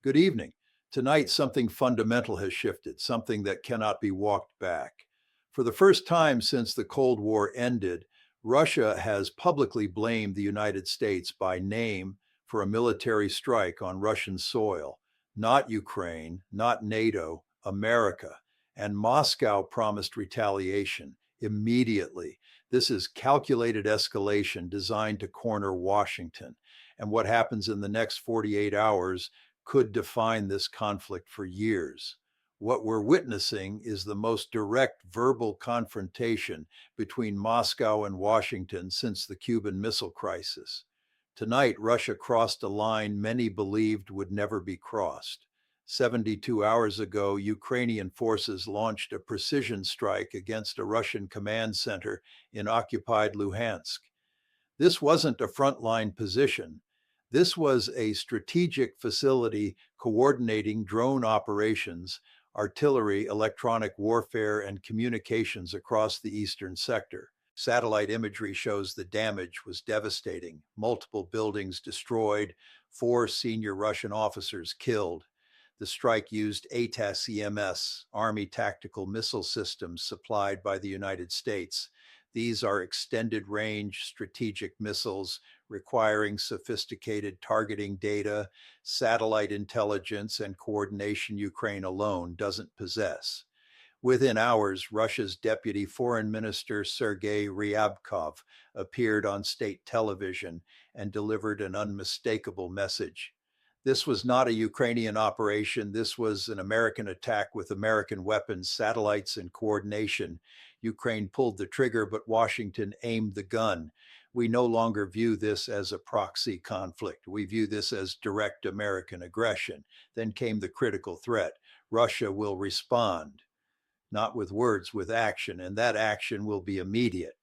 Good evening. Tonight, something fundamental has shifted, something that cannot be walked back. For the first time since the Cold War ended, Russia has publicly blamed the United States by name for a military strike on Russian soil, not Ukraine, not NATO, America. And Moscow promised retaliation immediately. This is calculated escalation designed to corner Washington. And what happens in the next 48 hours could define this conflict for years. What we're witnessing is the most direct verbal confrontation between Moscow and Washington since the Cuban Missile Crisis. Tonight, Russia crossed a line many believed would never be crossed. 72 hours ago, Ukrainian forces launched a precision strike against a Russian command center in occupied Luhansk. This wasn't a frontline position. This was a strategic facility coordinating drone operations, artillery, electronic warfare, and communications across the eastern sector. Satellite imagery shows the damage was devastating. Multiple buildings destroyed, 4 senior Russian officers killed. The strike used ATACMS, Army Tactical Missile Systems supplied by the United States. These are extended range strategic missiles requiring sophisticated targeting data, satellite intelligence, and coordination Ukraine alone doesn't possess. Within hours, Russia's Deputy Foreign Minister Sergei Ryabkov appeared on state television and delivered an unmistakable message. This was not a Ukrainian operation. This was an American attack with American weapons, satellites, and coordination. Ukraine pulled the trigger, but Washington aimed the gun. We no longer view this as a proxy conflict. We view this as direct American aggression. Then came the critical threat. Russia will respond, not with words, with action, and that action will be immediate.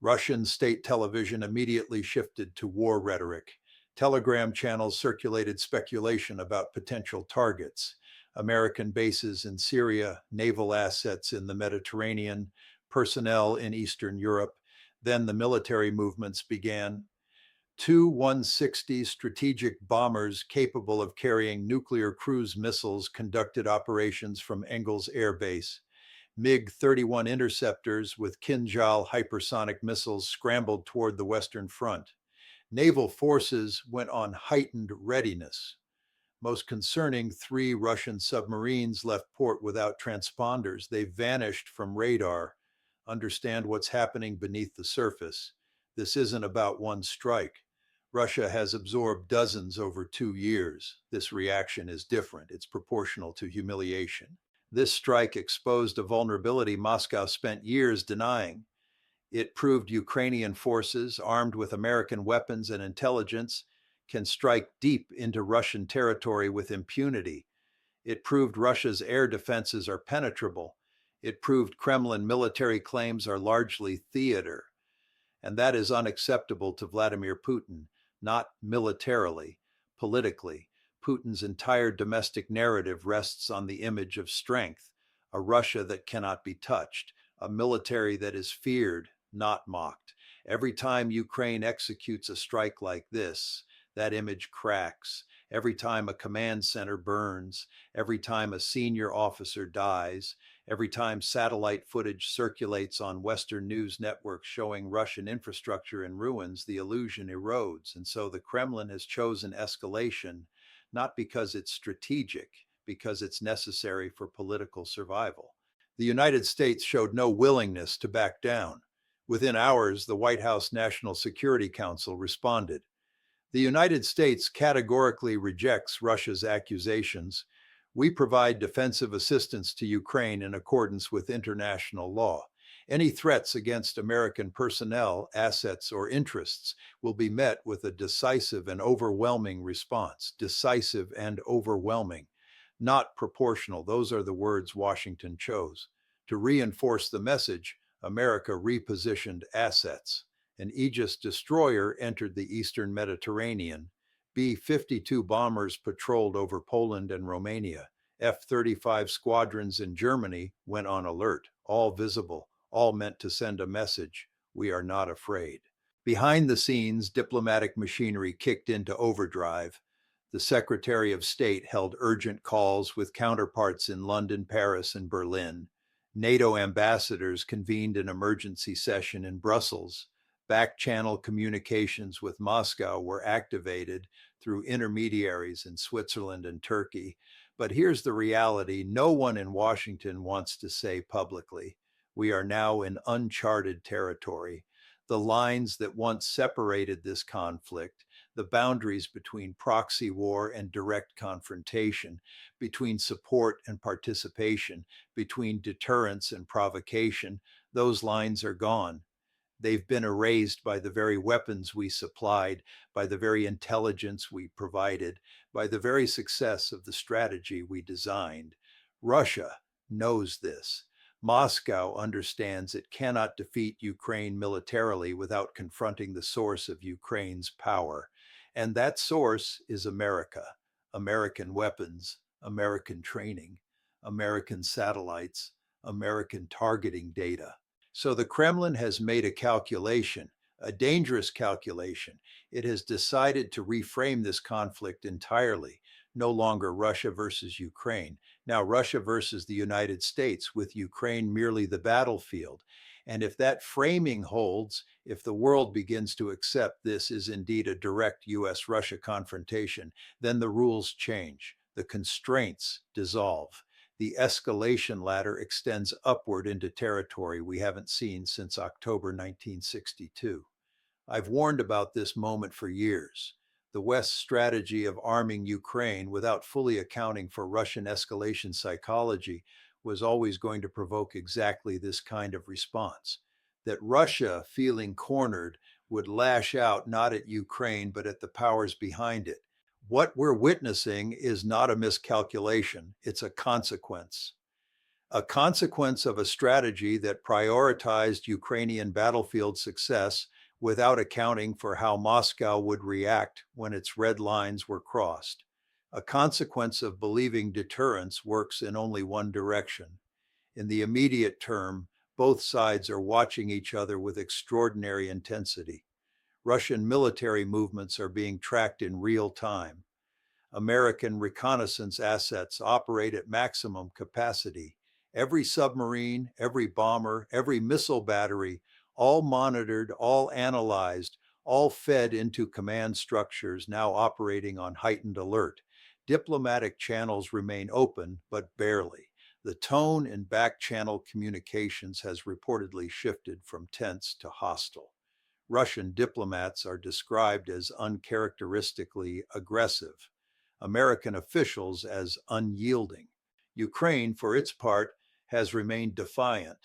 Russian state television immediately shifted to war rhetoric. Telegram channels circulated speculation about potential targets: American bases in Syria, naval assets in the Mediterranean, personnel in Eastern Europe. Then the military movements began. Two 160 strategic bombers capable of carrying nuclear cruise missiles conducted operations from Engels Air Base. MiG-31 interceptors with Kinjal hypersonic missiles scrambled toward the Western Front. Naval forces went on heightened readiness. Most concerning, 3 Russian submarines left port without transponders. They vanished from radar. Understand what's happening beneath the surface. This isn't about one strike. Russia has absorbed dozens over 2 years. This reaction is different. It's proportional to humiliation. This strike exposed a vulnerability Moscow spent years denying. It proved Ukrainian forces, armed with American weapons and intelligence, can strike deep into Russian territory with impunity. It proved Russia's air defenses are penetrable. It proved Kremlin military claims are largely theater. And that is unacceptable to Vladimir Putin, not militarily, politically. Putin's entire domestic narrative rests on the image of strength, a Russia that cannot be touched, a military that is feared, not mocked. Every time Ukraine executes a strike like this, that image cracks. Every time a command center burns, every time a senior officer dies, every time satellite footage circulates on Western news networks showing Russian infrastructure in ruins, the illusion erodes. And so the Kremlin has chosen escalation, not because it's strategic, because it's necessary for political survival. The United States showed no willingness to back down. Within hours, the White House National Security Council responded. The United States categorically rejects Russia's accusations. We provide defensive assistance to Ukraine in accordance with international law. Any threats against American personnel, assets, or interests will be met with a decisive and overwhelming response. Decisive and overwhelming, not proportional. Those are the words Washington chose. To reinforce the message, America repositioned assets. An Aegis destroyer entered the eastern Mediterranean. B-52 bombers patrolled over Poland and Romania. F-35 squadrons in Germany went on alert, all visible, all meant to send a message: we are not afraid. Behind the scenes, diplomatic machinery kicked into overdrive. The Secretary of State held urgent calls with counterparts in London, Paris, and Berlin. NATO ambassadors convened an emergency session in Brussels. Back-channel communications with Moscow were activated through intermediaries in Switzerland and Turkey. But here's the reality: no one in Washington wants to say publicly. We are now in uncharted territory. The lines that once separated this conflict, the boundaries between proxy war and direct confrontation, between support and participation, between deterrence and provocation, those lines are gone. They've been erased by the very weapons we supplied, by the very intelligence we provided, by the very success of the strategy we designed. Russia knows this. Moscow understands it cannot defeat Ukraine militarily without confronting the source of Ukraine's power. And that source is America. American weapons, American training, American satellites, American targeting data. So the Kremlin has made a calculation, a dangerous calculation. It has decided to reframe this conflict entirely. No longer Russia versus Ukraine. Now Russia versus the United States, with Ukraine merely the battlefield. And if that framing holds, if the world begins to accept this is indeed a direct US-Russia confrontation, then the rules change, the constraints dissolve. The escalation ladder extends upward into territory we haven't seen since October 1962. I've warned about this moment for years. The West's strategy of arming Ukraine without fully accounting for Russian escalation psychology was always going to provoke exactly this kind of response. That Russia, feeling cornered, would lash out not at Ukraine but at the powers behind it. What we're witnessing is not a miscalculation, it's a consequence. A consequence of a strategy that prioritized Ukrainian battlefield success without accounting for how Moscow would react when its red lines were crossed. A consequence of believing deterrence works in only one direction. In the immediate term, both sides are watching each other with extraordinary intensity. Russian military movements are being tracked in real time. American reconnaissance assets operate at maximum capacity. Every submarine, every bomber, every missile battery, all monitored, all analyzed, all fed into command structures now operating on heightened alert. Diplomatic channels remain open, but barely. The tone in back-channel communications has reportedly shifted from tense to hostile. Russian diplomats are described as uncharacteristically aggressive. American officials as unyielding. Ukraine, for its part, has remained defiant.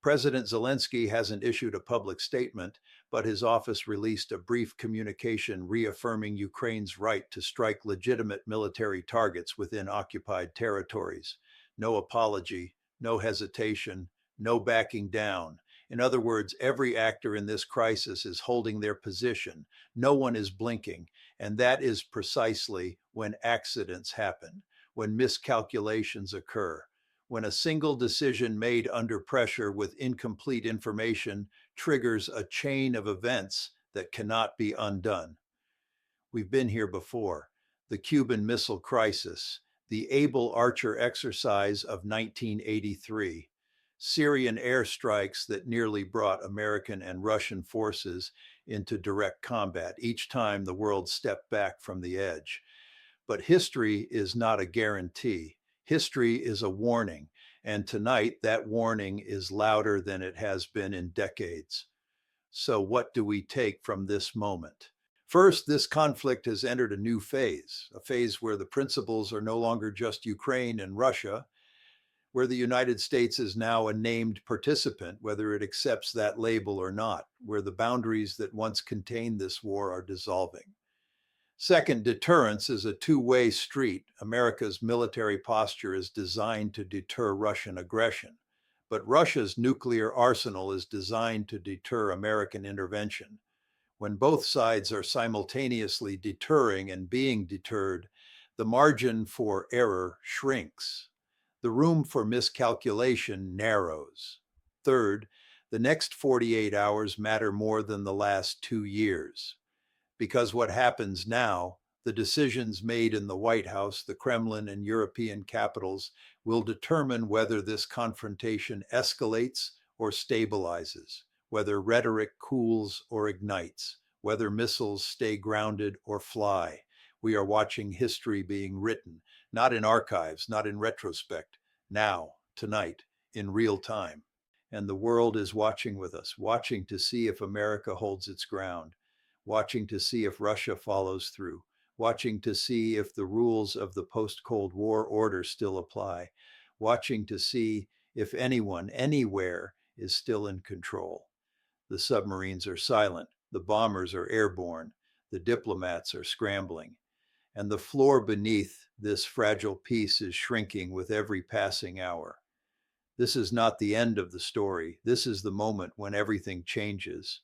President Zelensky hasn't issued a public statement, but his office released a brief communication reaffirming Ukraine's right to strike legitimate military targets within occupied territories. No apology, no hesitation, no backing down. In other words, every actor in this crisis is holding their position. No one is blinking. And that is precisely when accidents happen, when miscalculations occur, when a single decision made under pressure with incomplete information triggers a chain of events that cannot be undone. We've been here before. The Cuban Missile Crisis, the Able Archer exercise of 1983, Syrian airstrikes that nearly brought American and Russian forces into direct combat. Each time the world stepped back from the edge. But history is not a guarantee. History is a warning. And tonight, that warning is louder than it has been in decades. So what do we take from this moment? First, this conflict has entered a new phase, a phase where the principles are no longer just Ukraine and Russia, where the United States is now a named participant, whether it accepts that label or not, where the boundaries that once contained this war are dissolving. Second, deterrence is a two-way street. America's military posture is designed to deter Russian aggression, but Russia's nuclear arsenal is designed to deter American intervention. When both sides are simultaneously deterring and being deterred, the margin for error shrinks. The room for miscalculation narrows. Third, the next 48 hours matter more than the last 2 years, because what happens now The decisions made in the White House, the Kremlin, and European capitals will determine whether this confrontation escalates or stabilizes, whether rhetoric cools or ignites, whether missiles stay grounded or fly. We are watching history being written, not in archives, not in retrospect, now, tonight, in real time. And the world is watching with us, watching to see if America holds its ground, watching to see if Russia follows through, watching to see if the rules of the post-Cold War order still apply, watching to see if anyone, anywhere, is still in control. The submarines are silent, the bombers are airborne, the diplomats are scrambling, and the floor beneath this fragile peace is shrinking with every passing hour. This is not the end of the story. This is the moment when everything changes.